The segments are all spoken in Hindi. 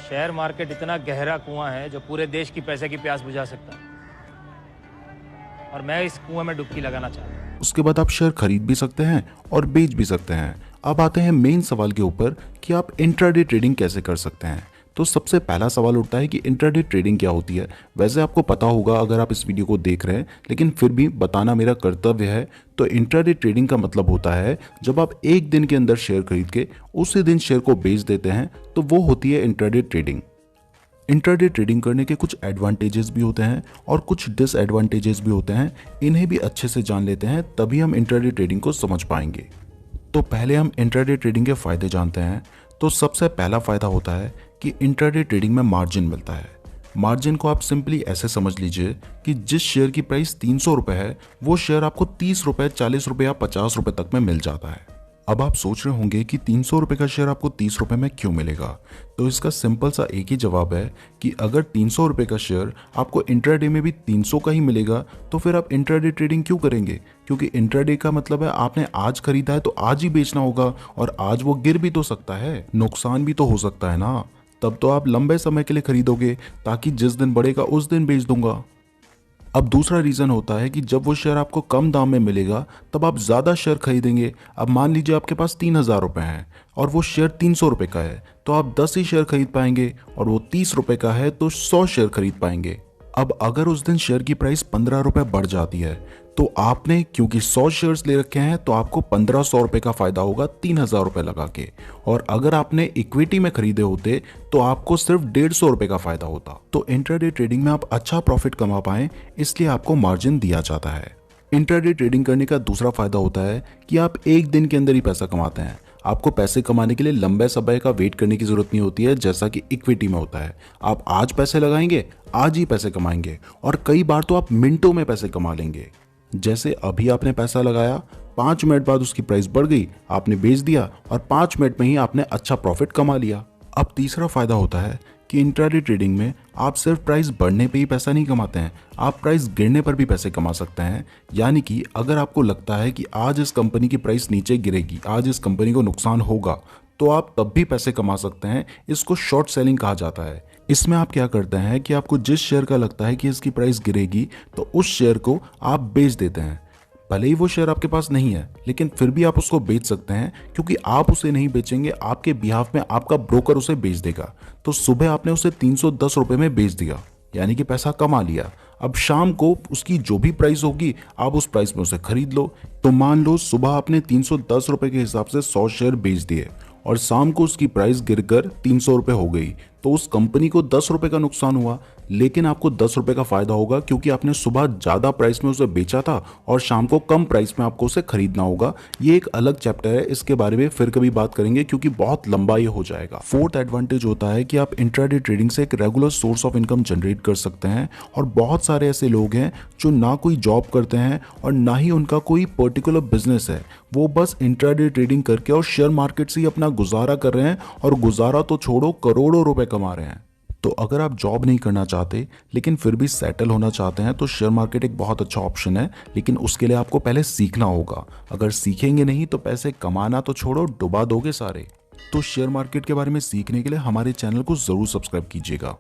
शेयर मार्केट इतना गहरा कुआं है जो पूरे देश की पैसे की प्यास बुझा सकता है, और मैं इस कुएं में डुबकी लगाना चाहता हूं। उसके बाद आप शेयर खरीद भी सकते हैं और बेच भी सकते हैं। अब आते हैं मेन सवाल के ऊपर कि आप इंट्राडे ट्रेडिंग कैसे कर सकते हैं। तो सबसे पहला सवाल उठता है कि इंट्राडे ट्रेडिंग क्या होती है। वैसे आपको पता होगा अगर आप इस वीडियो को देख रहे हैं, लेकिन फिर भी बताना मेरा कर्तव्य है। तो इंट्राडे ट्रेडिंग का मतलब होता है जब आप एक दिन के अंदर शेयर खरीद के उसी दिन शेयर को बेच देते हैं, तो वो होती है इंट्राडे ट्रेडिंग। इंट्राडे ट्रेडिंग करने के कुछ एडवांटेजेस भी होते हैं और कुछ डिसएडवांटेजेस भी होते हैं। इन्हें भी अच्छे से जान लेते हैं, तभी हम इंट्राडे ट्रेडिंग को समझ पाएंगे। तो पहले हम इंट्राडे ट्रेडिंग के फायदे जानते हैं। तो सबसे पहला फायदा होता है कि इंट्राडे ट्रेडिंग में मार्जिन मिलता है। मार्जिन को आप सिंपली ऐसे समझ लीजिए कि जिस शेयर की प्राइस 300 रुपये है, वो शेयर आपको 30 रुपये, 40 रुपये या 50 रुपये तक में मिल जाता है। अब आप सोच रहे होंगे कि 300 रुपये का शेयर आपको 30 रुपये में क्यों मिलेगा। तो इसका सिंपल सा एक ही जवाब है कि अगर 300 रुपये का शेयर आपको इंट्राडे में भी 300 का ही मिलेगा, तो फिर आप इंट्राडे ट्रेडिंग क्यों करेंगे। क्योंकि इंट्राडे का मतलब है आपने आज खरीदा है तो आज ही बेचना होगा, और आज वो गिर भी तो सकता है, नुकसान भी तो हो सकता है ना। तब तो आप लंबे समय के लिए खरीदोगे ताकि जिस दिन बढ़ेगा उस दिन बेच दूंगा। अब दूसरा रीज़न होता है कि जब वो शेयर आपको कम दाम में मिलेगा तब आप ज़्यादा शेयर खरीदेंगे। अब मान लीजिए आपके पास 3,000 रुपये हैं और वो शेयर 300 रुपये का है, तो आप 10 ही शेयर खरीद पाएंगे, और वो 30 रुपये का है तो 100 शेयर खरीद पाएंगे। अब अगर उस दिन शेयर की प्राइस 15 रुपये बढ़ जाती है, तो आपने क्योंकि 100 शेयर्स ले रखे हैं तो आपको 1500 रुपये का फायदा होगा 3,000 रुपये लगा के। और अगर आपने इक्विटी में खरीदे होते तो आपको सिर्फ 150 रुपये का फायदा होता। तो इंट्राडे ट्रेडिंग में आप अच्छा प्रॉफिट कमा पाएं, इसलिए आपको मार्जिन दिया जाता है। इंट्राडे ट्रेडिंग करने का दूसरा फायदा होता है कि आप एक दिन के अंदर ही पैसा कमाते हैं। आपको पैसे कमाने के लिए लंबे समय का वेट करने की जरूरत नहीं होती है, जैसा कि इक्विटी में होता है। आप आज पैसे लगाएंगे, आज ही पैसे कमाएंगे, और कई बार तो आप मिनटों में पैसे कमा लेंगे। जैसे अभी आपने पैसा लगाया, 5 मिनट बाद उसकी प्राइस बढ़ गई, आपने बेच दिया, और 5 मिनट में ही आपने अच्छा प्रॉफिट कमा लिया। अब तीसरा फायदा होता है कि इंट्राडे ट्रेडिंग में आप सिर्फ प्राइस बढ़ने पे ही पैसा नहीं कमाते हैं, आप प्राइस गिरने पर भी पैसे कमा सकते हैं। यानी कि अगर आपको लगता है कि आज इस कंपनी की प्राइस नीचे गिरेगी, आज इस कंपनी को नुकसान होगा, तो आप तब भी पैसे कमा सकते हैं। इसको शॉर्ट सेलिंग कहा जाता है। इसमें आप क्या करते हैं कि आपको जिस शेयर का लगता है कि इसकी प्राइस गिरेगी, तो उस शेयर को आप बेच देते हैं। भले ही वो शेयर आपके पास नहीं है, लेकिन फिर भी आप उसको बेच सकते हैं, क्योंकि आप उसे नहीं बेचेंगे, आपके बिहाफ में आपका ब्रोकर उसे बेच देगा। तो सुबह आपने उसे 310 रुपये में बेच दिया, यानी कि पैसा कमा लिया। अब शाम को उसकी जो भी प्राइस होगी आप उस प्राइस में उसे खरीद लो। तो मान लो सुबह आपने 310 रुपये के हिसाब से 100 शेयर बेच दिए, और शाम को उसकी प्राइस गिरकर 300 रुपये हो गई, तो उस कंपनी को 10 रुपये का नुकसान हुआ, लेकिन आपको 10 रुपये का फायदा होगा, क्योंकि आपने सुबह ज़्यादा प्राइस में उसे बेचा था और शाम को कम प्राइस में आपको उसे खरीदना होगा। ये एक अलग चैप्टर है, इसके बारे में फिर कभी बात करेंगे, क्योंकि बहुत लंबा ये हो जाएगा। फोर्थ एडवांटेज होता है कि आप इंट्राडे ट्रेडिंग से एक regular source of income generate कर सकते हैं। और बहुत सारे ऐसे लोग हैं जो ना कोई जॉब करते हैं और ना ही उनका कोई पर्टिकुलर बिजनेस है, वो बस इंट्राडे ट्रेडिंग करके और शेयर मार्केट से ही अपना गुजारा कर रहे हैं, और गुजारा तो छोड़ो, करोड़ों रुपए कमा रहे हैं। तो अगर आप जॉब नहीं करना चाहते लेकिन फिर भी सेटल होना चाहते हैं, तो शेयर मार्केट एक बहुत अच्छा ऑप्शन है, लेकिन उसके लिए आपको पहले सीखना होगा। अगर सीखेंगे नहीं तो पैसे कमाना तो छोड़ो, डुबा दोगे सारे। तो शेयर मार्केट के बारे में सीखने के लिए हमारे चैनल को जरूर सब्सक्राइब कीजिएगा।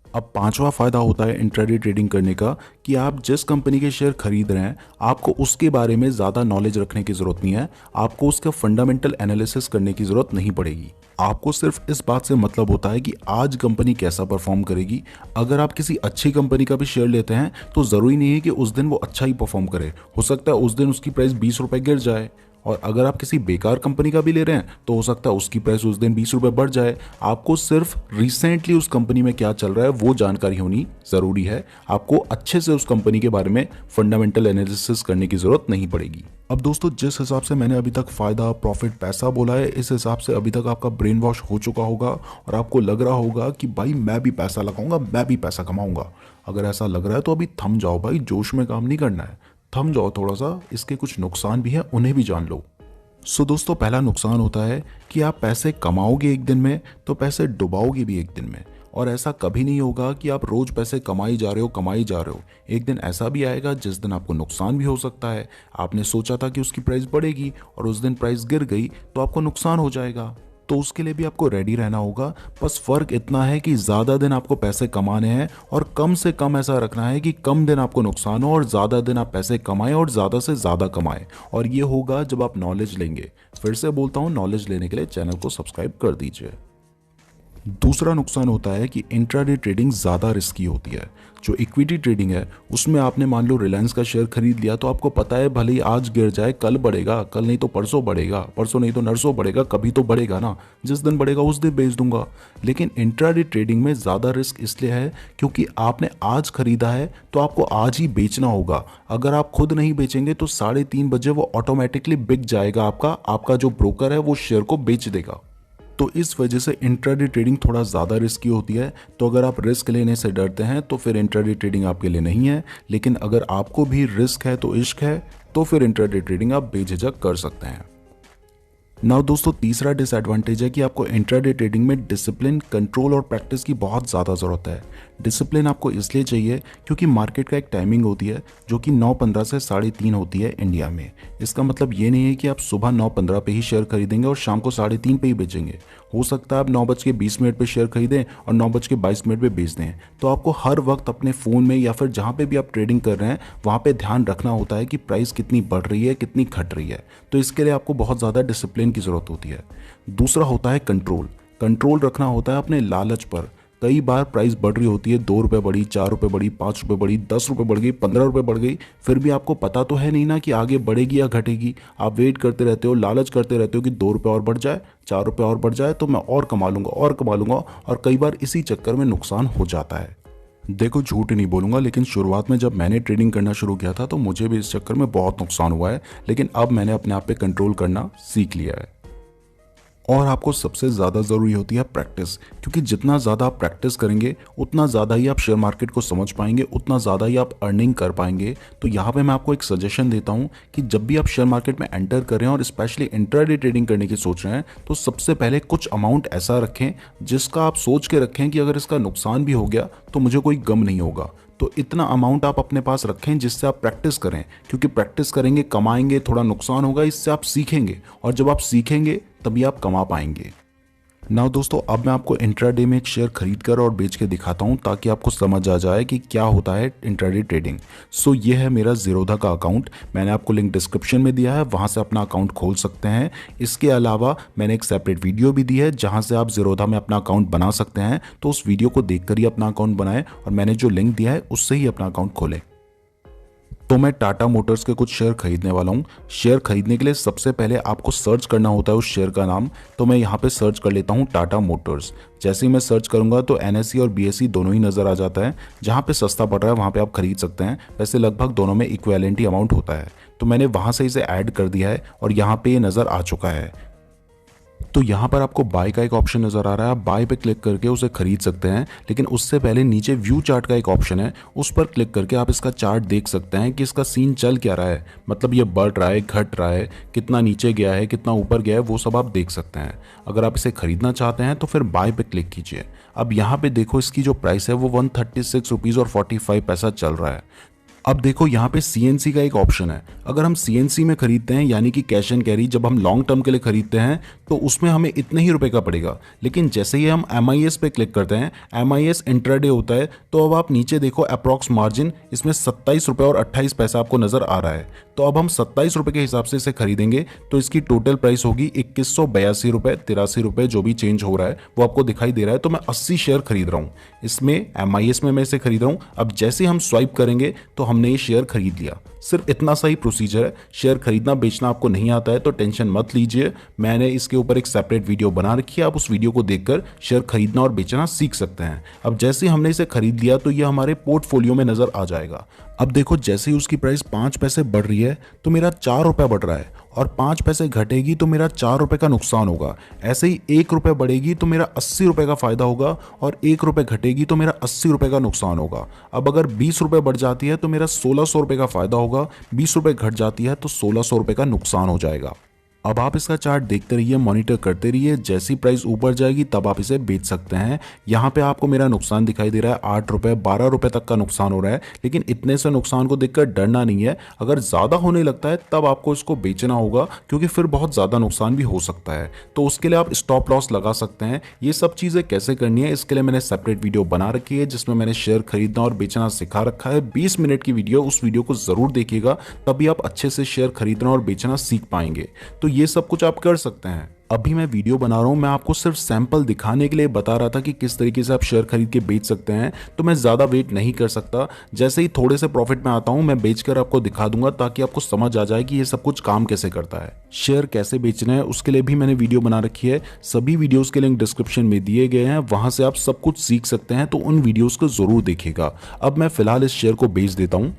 अब पांचवा फायदा होता है इंट्राडे ट्रेडिंग करने का कि आप जिस कंपनी के शेयर खरीद रहे हैं, आपको उसके बारे में ज़्यादा नॉलेज रखने की ज़रूरत नहीं है, आपको उसका फंडामेंटल एनालिसिस करने की ज़रूरत नहीं पड़ेगी। आपको सिर्फ इस बात से मतलब होता है कि आज कंपनी कैसा परफॉर्म करेगी। अगर आप किसी अच्छी कंपनी का भी शेयर लेते हैं तो ज़रूरी नहीं है कि उस दिन वो अच्छा ही परफॉर्म करे, हो सकता है उस दिन उसकी प्राइस 20 रुपये गिर जाए। और अगर आप किसी बेकार कंपनी का भी ले रहे हैं तो हो सकता है उसकी प्राइस उस दिन 20 रुपये बढ़ जाए। आपको सिर्फ रिसेंटली उस कंपनी में क्या चल रहा है वो जानकारी होनी ज़रूरी है। आपको अच्छे से उस कंपनी के बारे में फंडामेंटल एनालिसिस करने की ज़रूरत नहीं पड़ेगी। अब दोस्तों, जिस हिसाब से मैंने अभी तक फ़ायदा, प्रॉफिट, पैसा बोला है, इस हिसाब से अभी तक आपका ब्रेन वॉश हो चुका होगा और आपको लग रहा होगा कि भाई मैं भी पैसा लगाऊंगा, मैं भी पैसा कमाऊंगा। अगर ऐसा लग रहा है तो अभी थम जाओ भाई, जोश में काम नहीं करना है, थम जाओ थोड़ा सा। इसके कुछ नुकसान भी हैं, उन्हें भी जान लो। सो दोस्तों, पहला नुकसान होता है कि आप पैसे कमाओगे एक दिन में तो पैसे डुबाओगे भी एक दिन में। और ऐसा कभी नहीं होगा कि आप रोज पैसे कमाई जा रहे हो। एक दिन ऐसा भी आएगा जिस दिन आपको नुकसान भी हो सकता है। आपने सोचा था कि उसकी प्राइस बढ़ेगी और उस दिन प्राइस गिर गई तो आपको नुकसान हो जाएगा। तो उसके लिए भी आपको रेडी रहना होगा। बस फ़र्क इतना है कि ज़्यादा दिन आपको पैसे कमाने हैं और कम से कम ऐसा रखना है कि कम दिन आपको नुकसान हो और ज़्यादा दिन आप पैसे कमाएं और ज़्यादा से ज़्यादा कमाएं। और ये होगा जब आप नॉलेज लेंगे। फिर से बोलता हूँ, नॉलेज लेने के लिए चैनल को सब्सक्राइब कर दीजिए। दूसरा नुकसान होता है कि इंट्राडे ट्रेडिंग ज़्यादा रिस्की होती है। जो इक्विटी ट्रेडिंग है उसमें आपने मान लो रिलायंस का शेयर खरीद लिया, तो आपको पता है भले ही आज गिर जाए कल बढ़ेगा, कल नहीं तो परसों बढ़ेगा, परसों नहीं तो नरसों बढ़ेगा, कभी तो बढ़ेगा ना, जिस दिन बढ़ेगा उस दिन बेच दूंगा। लेकिन इंट्राडे ट्रेडिंग में ज़्यादा रिस्क इसलिए है क्योंकि आपने आज खरीदा है तो आपको आज ही बेचना होगा। अगर आप खुद नहीं बेचेंगे तो 3:30 बजे वो ऑटोमेटिकली बिक जाएगा, आपका जो ब्रोकर है वो शेयर को बेच देगा। तो इस वजह से इंट्राडे ट्रेडिंग थोड़ा ज़्यादा रिस्की होती है। तो अगर आप रिस्क लेने से डरते हैं तो फिर इंट्राडे ट्रेडिंग आपके लिए नहीं है। लेकिन अगर आपको भी रिस्क है तो इश्क है, तो फिर इंट्राडे ट्रेडिंग आप बेझिझक कर सकते हैं। नाउ दोस्तों, तीसरा डिसएडवांटेज है कि आपको इंट्राडे ट्रेडिंग में डिसिप्लिन, कंट्रोल और प्रैक्टिस की बहुत ज़्यादा ज़रूरत है। डिसिप्लिन आपको इसलिए चाहिए क्योंकि मार्केट का एक टाइमिंग होती है जो कि 9:15 से 3:30 होती है इंडिया में। इसका मतलब ये नहीं है कि आप सुबह 9:15 पे ही शेयर खरीदेंगे और शाम को 3:30 पे ही बेचेंगे। हो सकता है आप 9:20 पे शेयर खरीदें और 9:22 पे बेच दें। तो आपको हर वक्त अपने फ़ोन में या फिर जहाँ पे भी आप ट्रेडिंग कर रहे हैं वहाँ पे ध्यान रखना होता है कि प्राइस कितनी बढ़ रही है, कितनी घट रही है। तो इसके लिए आपको बहुत ज़्यादा डिसिप्लिन की ज़रूरत होती है। दूसरा होता है कंट्रोल। कंट्रोल रखना होता है अपने लालच पर। कई बार प्राइस बढ़ रही होती है, 2 रुपये बढ़ी, 4 रुपये बढ़ी, 5 रुपये बढ़ी, 10 रुपये बढ़ गई, 15 रुपये बढ़ गई, फिर भी आपको पता तो है नहीं ना कि आगे बढ़ेगी या घटेगी। आप वेट करते रहते हो, लालच करते रहते हो कि 2 रुपये और बढ़ जाए, 4 रुपये और बढ़ जाए तो मैं और कमा लूँगा और कमा लूँगा, और कई बार इसी चक्कर में नुकसान हो जाता है। देखो, झूठ नहीं बोलूँगा, लेकिन शुरुआत में जब मैंने ट्रेडिंग करना शुरू किया था तो मुझे भी इस चक्कर में बहुत नुकसान हुआ है। लेकिन अब मैंने अपने आप पे कंट्रोल करना सीख लिया है। और आपको सबसे ज़्यादा ज़रूरी होती है प्रैक्टिस, क्योंकि जितना ज़्यादा आप प्रैक्टिस करेंगे उतना ज़्यादा ही आप शेयर मार्केट को समझ पाएंगे, उतना ज़्यादा ही आप अर्निंग कर पाएंगे। तो यहाँ पे मैं आपको एक सजेशन देता हूँ कि जब भी आप शेयर मार्केट में एंटर करें और स्पेशली इंट्राडे ट्रेडिंग करने की सोच रहे हैं तो सबसे पहले कुछ अमाउंट ऐसा रखें जिसका आप सोच के रखें कि अगर इसका नुकसान भी हो गया तो मुझे कोई गम नहीं होगा। तो इतना अमाउंट आप अपने पास रखें जिससे आप प्रैक्टिस करें, क्योंकि प्रैक्टिस करेंगे, कमाएंगे, थोड़ा नुकसान होगा, इससे आप सीखेंगे, और जब आप सीखेंगे तभी आप कमा पाएंगे। नाउ दोस्तों, अब मैं आपको इंट्राडे में एक शेयर खरीद कर और बेच के दिखाता हूं ताकि आपको समझ आ जाए कि क्या होता है इंट्राडे ट्रेडिंग। सो ये है मेरा ज़ीरोधा का अकाउंट। मैंने आपको लिंक डिस्क्रिप्शन में दिया है, वहां से अपना अकाउंट खोल सकते हैं। इसके अलावा मैंने एक सेपरेट वीडियो भी दी है जहां से आप ज़ीरोधा में अपना अकाउंट बना सकते हैं। तो उस वीडियो को देखकर ही अपना अकाउंट बनाएं और मैंने जो लिंक दिया है उससे ही अपना अकाउंट खोलें। तो मैं टाटा मोटर्स के कुछ शेयर खरीदने वाला हूँ। शेयर खरीदने के लिए सबसे पहले आपको सर्च करना होता है उस शेयर का नाम। तो मैं यहाँ पे सर्च कर लेता हूँ टाटा मोटर्स। जैसे ही मैं सर्च करूँगा तो NSE और BSE दोनों ही नज़र आ जाता है। जहाँ पे सस्ता पड़ रहा है वहाँ पे आप खरीद सकते हैं। वैसे लगभग दोनों में इक्विवेलेंट ही अमाउंट होता है। तो मैंने वहाँ से इसे ऐड कर दिया है और यहाँ पे ये नज़र आ चुका है। तो यहाँ पर आपको बाय का एक ऑप्शन नज़र आ रहा है। आप बाय पे क्लिक करके उसे खरीद सकते हैं, लेकिन उससे पहले नीचे व्यू चार्ट का एक ऑप्शन है, उस पर क्लिक करके आप इसका चार्ट देख सकते हैं कि इसका सीन चल क्या रहा है। मतलब ये बढ़ रहा है, घट रहा है, कितना नीचे गया है, कितना ऊपर गया है, वो सब आप देख सकते हैं। अगर आप इसे खरीदना चाहते हैं तो फिर बाय पे क्लिक कीजिए। अब यहाँ पे देखो, इसकी जो प्राइस है वो 136 रुपीज़ और 45 पैसा चल रहा है। अब देखो, यहाँ पे CNC का एक ऑप्शन है। अगर हम CNC में खरीदते हैं, यानी कि कैश एंड कैरी, जब हम लॉन्ग टर्म के लिए खरीदते हैं तो उसमें हमें इतने ही रुपए का पड़ेगा। लेकिन जैसे ही हम MIS पे क्लिक करते हैं, MIS इंट्राडे होता है, तो अब आप नीचे देखो अप्रॉक्स मार्जिन, इसमें 27 रुपये और 28 पैसा आपको नजर आ रहा है। तो अब हम 27 रुपये के हिसाब से इसे खरीदेंगे तो इसकी टोटल प्राइस होगी 2182 रुपये, 83 रुपये, जो भी चेंज हो रहा है वो आपको दिखाई दे रहा है। तो मैं 80 शेयर खरीद रहा हूँ। इसमें MIS में मैं इसे खरीद रहा हूँ। अब जैसे हम स्वाइप करेंगे तो हमने ये शेयर खरीद लिया। सिर्फ इतना सा ही प्रोसीजर है। शेयर खरीदना बेचना आपको नहीं आता है तो टेंशन मत लीजिए। मैंने इसके ऊपर एक सेपरेट वीडियो बना रखी है, आप उस वीडियो को देखकर शेयर खरीदना और बेचना सीख सकते हैं। अब जैसे ही हमने इसे खरीद लिया तो ये हमारे पोर्टफोलियो में नजर आ जाएगा। अब देखो, जैसे ही उसकी प्राइस 5 पैसे बढ़ रही है तो मेरा 4 रुपये बढ़ रहा है, और 5 पैसे घटेगी तो मेरा 4 रुपये का नुकसान होगा। ऐसे ही 1 रुपये बढ़ेगी तो मेरा 80 रुपये का फायदा होगा, और 1 रुपये घटेगी तो मेरा 80 रुपये का नुकसान होगा। अब अगर 20 रुपये बढ़ जाती है तो मेरा 1600 रुपये का फायदा होगा, 20 रुपये घट जाती है तो 1600 रुपये का नुकसान हो जाएगा। अब आप इसका चार्ट देखते रहिए, मॉनिटर करते रहिए, जैसी प्राइस ऊपर जाएगी तब आप इसे बेच सकते हैं। यहाँ पे आपको मेरा नुकसान दिखाई दे रहा है, 8 रुपये 12 रुपये तक का नुकसान हो रहा है, लेकिन इतने से नुकसान को देखकर डरना नहीं है। अगर ज़्यादा होने लगता है तब आपको इसको बेचना होगा, क्योंकि फिर बहुत ज़्यादा नुकसान भी हो सकता है। तो उसके लिए आप स्टॉप लॉस लगा सकते हैं। ये सब चीज़ें कैसे करनी है इसके लिए मैंने सेपरेट वीडियो बना रखी है, जिसमें मैंने शेयर खरीदना और बेचना सिखा रखा है। 20 मिनट की वीडियो, उस वीडियो को ज़रूर देखिएगा, तभी आप अच्छे से शेयर खरीदना और बेचना सीख पाएंगे। तो ये सब कुछ आप कर सकते हैं। अभी मैं वीडियो बना रहा हूँ, मैं आपको सिर्फ सैंपल दिखाने के लिए बता रहा था कि किस तरीके से आप शेयर खरीद के बेच सकते हैं। तो मैं ज़्यादा वेट नहीं कर सकता, जैसे ही थोड़े से प्रॉफिट में आता हूँ मैं बेचकर आपको दिखा दूंगा, ताकि आपको समझ आ जाए कि ये सब कुछ काम कैसे करता है। शेयर कैसे बेचना है उसके लिए भी मैंने वीडियो बना रखी है, सभी वीडियोज़ के लिंक डिस्क्रिप्शन में दिए गए हैं, वहाँ से आप सब कुछ सीख सकते हैं। तो उन वीडियोज़ को ज़रूर देखिएगा। अब मैं फिलहाल इस शेयर को बेच देता हूँ।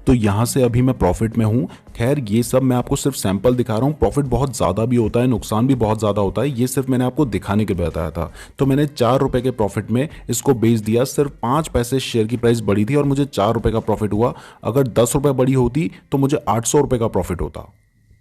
तो यहाँ से अभी मैं प्रॉफिट में हूँ। खैर ये सब मैं आपको सिर्फ सैंपल दिखा रहा हूँ, प्रॉफिट बहुत ज़्यादा भी होता है, नुकसान भी बहुत ज़्यादा होता है, ये सिर्फ मैंने आपको दिखाने के लिए बताया था। तो मैंने 4 रुपये के प्रॉफिट में इसको बेच दिया। सिर्फ 5 पैसे शेयर की प्राइस बढ़ी थी और मुझे 4 रुपये का प्रॉफिट हुआ। अगर 10 रुपये बढ़ी होती तो मुझे 800 रुपये का प्रॉफिट होता।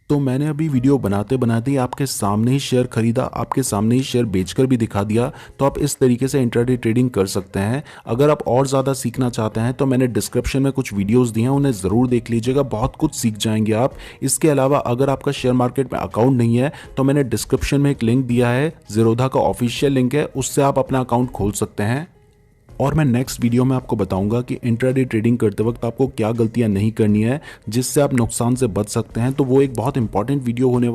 तो मैंने अभी वीडियो बनाते बनाते ही आपके सामने ही शेयर खरीदा, आपके सामने ही शेयर बेचकर भी दिखा दिया। तो आप इस तरीके से इंट्राडे ट्रेडिंग कर सकते हैं। अगर आप और ज़्यादा सीखना चाहते हैं तो मैंने डिस्क्रिप्शन में कुछ वीडियोस दिए हैं, उन्हें ज़रूर देख लीजिएगा, बहुत कुछ सीख जाएंगे आप। इसके अलावा अगर आपका शेयर मार्केट में अकाउंट नहीं है तो मैंने डिस्क्रिप्शन में एक लिंक दिया है, ज़ीरोधा का ऑफिशियल लिंक है, उससे आप अपना अकाउंट खोल सकते हैं। और मैं नेक्स्ट वीडियो में आपको बताऊंगा कि इंट्राडे ट्रेडिंग करते वक्त आपको क्या गलतियां नहीं करनी है, जिससे आप नुकसान से बच सकते हैं। तो वो एक बहुत इंपॉर्टेंट वीडियो होने